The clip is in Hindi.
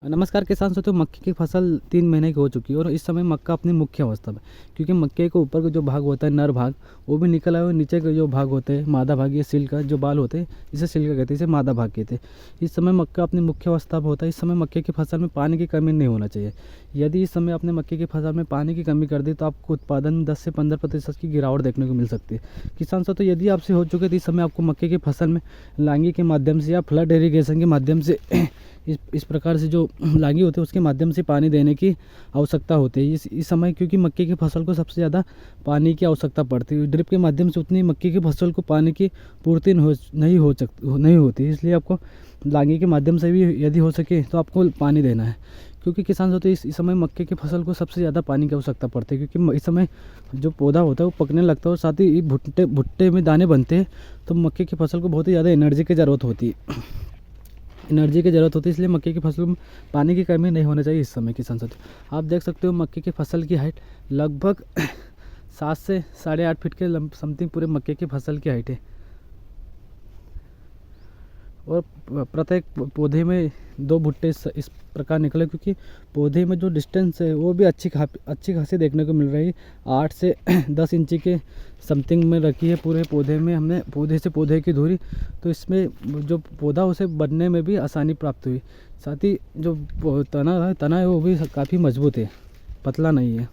नमस्कार किसान साथियों, मक्के की फसल 3 महीने की हो चुकी है और इस समय मक्का अपनी मुख्य अवस्था में, क्योंकि मक्के के ऊपर का जो भाग होता है नर भाग वो भी निकला हुआ है। नीचे के जो भाग होते हैं मादा भाग, ये सिल्क का जो बाल होते हैं इसे सिल्क कहते हैं, इसे मादा भाग कहते हैं। इस समय मक्का अपनी मुख्य अवस्था में होता है। इस समय मक्के की फसल में पानी की कमी नहीं होना चाहिए। यदि इस समय आपने मक्के की फसल में पानी की कमी कर दी तो आपको उत्पादन में 10 से 15% की गिरावट देखने को मिल सकती है। किसान साथियों, यदि आपसे हो चुके तो इस समय आपको मक्के की फसल में लांगी के माध्यम से या फ्लड इरीगेशन के माध्यम से इस प्रकार से जो लांगी होती है उसके माध्यम से पानी देने की आवश्यकता होती है इस समय, क्योंकि मक्के की फसल को सबसे ज़्यादा पानी की आवश्यकता पड़ती है। ड्रिप के माध्यम से उतनी मक्के की फसल को पानी की पूर्ति नहीं होती, इसलिए आपको लांगी के माध्यम से भी यदि हो सके तो आपको पानी देना है। क्योंकि किसान होते इस समय मक्के की फसल को सबसे ज़्यादा पानी की आवश्यकता पड़ती है, क्योंकि इस समय जो पौधा होता है वो पकने लगता है और साथ ही भुट्टे में दाने बनते हैं। तो मक्के की फसल को बहुत ही ज़्यादा एनर्जी की ज़रूरत होती है, इसलिए मक्के की फसल में पानी की कमी नहीं होनी चाहिए इस समय किसान साथियों। आप देख सकते हो मक्के की फसल की हाइट लगभग 7 से 8.5 फीट के समथिंग पूरे मक्के की फसल की हाइट है और प्रत्येक पौधे में 2 भुट्टे इस प्रकार निकले, क्योंकि पौधे में जो डिस्टेंस है वो भी अच्छी खासी देखने को मिल रही है। 8 से 10 इंची के समथिंग में रखी है पूरे पौधे में हमने पौधे से पौधे की दूरी। तो इसमें जो पौधा उसे बढ़ने में भी आसानी प्राप्त हुई। साथ ही जो तना है वो भी काफ़ी मजबूत है, पतला नहीं है।